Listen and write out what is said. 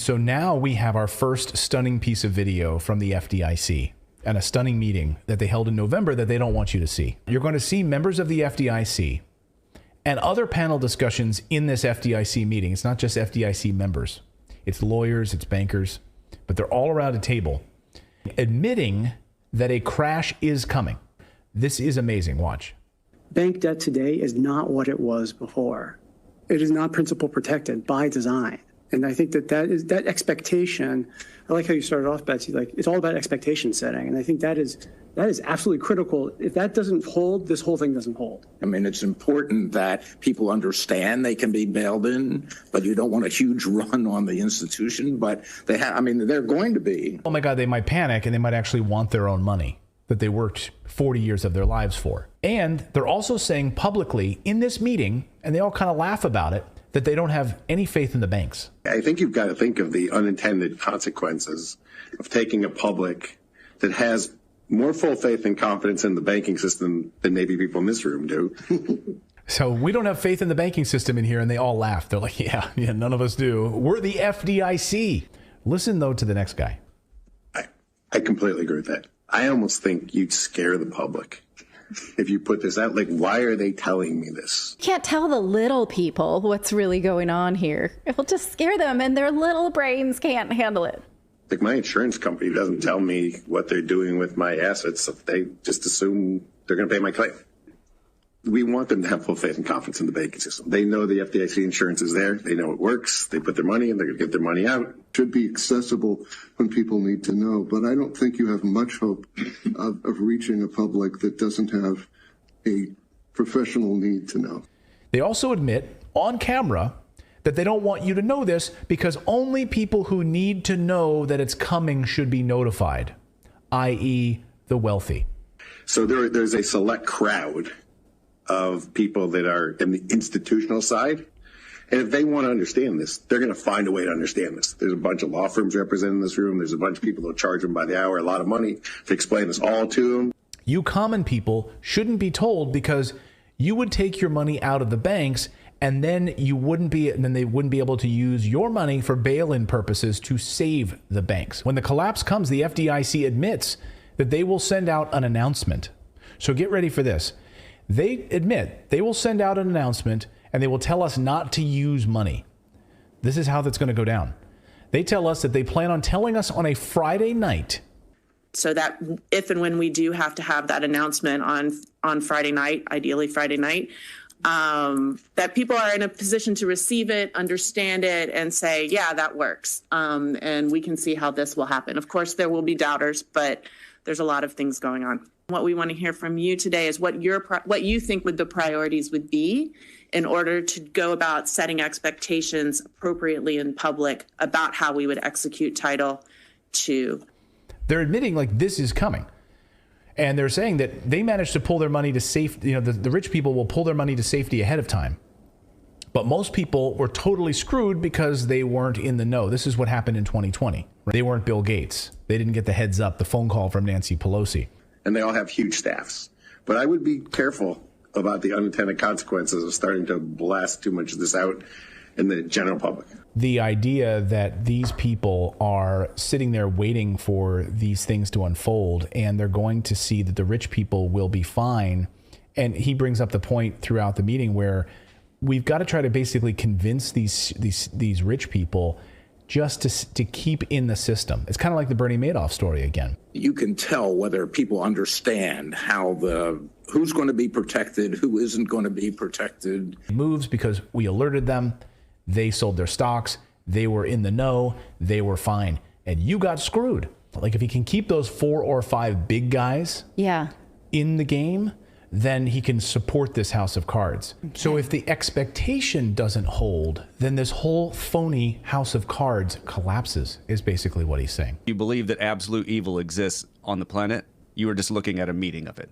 So now we have our first stunning piece of video from the FDIC and a stunning meeting that they held in November that they don't want you to see. You're going to see members of the FDIC and other panel discussions in this FDIC meeting. It's not just FDIC members. It's lawyers, it's bankers, but they're all around a table admitting that a crash is coming. This is amazing. Watch. Bank debt today is not what it was before. It is not principal protected by design. And I think that expectation, I like how you started off, Betsy, like it's all about expectation setting. And I think that is absolutely critical. If that doesn't hold, this whole thing doesn't hold. I mean, it's important that people understand they can be bailed in, but you don't want a huge run on the institution. But they're going to be. Oh my God, they might panic and they might actually want their own money that they worked 40 years of their lives for. And they're also saying publicly in this meeting, and they all kind of laugh about it, that they don't have any faith in the banks. I think you've got to think of the unintended consequences of taking a public that has more full faith and confidence in the banking system than maybe people in this room do. So we don't have faith in the banking system in here, and they all laugh. They're like, yeah, none of us do. We're the FDIC. Listen, though, to the next guy. I completely agree with that. I almost think you'd scare the public if you put this out. Like, why are they telling me this? You can't tell the little people what's really going on here. It will just scare them, and their little brains can't handle it. Like, my insurance company doesn't tell me what they're doing with my assets. They just assume they're going to pay my claim. We want them to have full faith and confidence in the banking system. They know the FDIC insurance is there. They know it works. They put their money in. They're going to get their money out. Should be accessible when people need to know. But I don't think you have much hope of reaching a public that doesn't have a professional need to know. They also admit on camera that they don't want you to know this because only people who need to know that it's coming should be notified, i.e. the wealthy. So there's a select crowd of people that are in the institutional side. And if they want to understand this, they're going to find a way to understand this. There's a bunch of law firms represented in this room. There's a bunch of people that charge them by the hour a lot of money to explain this all to them. You common people shouldn't be told because you would take your money out of the banks and then they wouldn't be able to use your money for bail-in purposes to save the banks. When the collapse comes, the FDIC admits that they will send out an announcement. So get ready for this. They admit they will send out an announcement and they will tell us not to use money. This is how that's going to go down. They tell us that they plan on telling us on a Friday night. So that if and when we do have to have that announcement on Friday night, ideally Friday night, that people are in a position to receive it, understand it, and say, yeah, that works. And we can see how this will happen. Of course, there will be doubters, but there's a lot of things going on. What we want to hear from you today is what you think the priorities would be in order to go about setting expectations appropriately in public about how we would execute Title II. They're admitting like this is coming. And they're saying that they managed to pull their money to safety. The rich people will pull their money to safety ahead of time. But most people were totally screwed because they weren't in the know. This is what happened in 2020. They weren't Bill Gates. They didn't get the heads up, the phone call from Nancy Pelosi. And they all have huge staffs. But I would be careful about the unintended consequences of starting to blast too much of this out in the general public. The idea that these people are sitting there waiting for these things to unfold and they're going to see that the rich people will be fine. And he brings up the point throughout the meeting where we've got to try to basically convince these rich people just to keep in the system. It's kind of like the Bernie Madoff story again. You can tell whether people understand who's going to be protected, who isn't going to be protected. Moves because we alerted them. They sold their stocks. They were in the know. They were fine. And you got screwed. Like if he can keep those 4 or 5 big guys in the game, then he can support this house of cards. Okay. So if the expectation doesn't hold, then this whole phony house of cards collapses, is basically what he's saying. You believe that absolute evil exists on the planet? You were just looking at a meeting of it.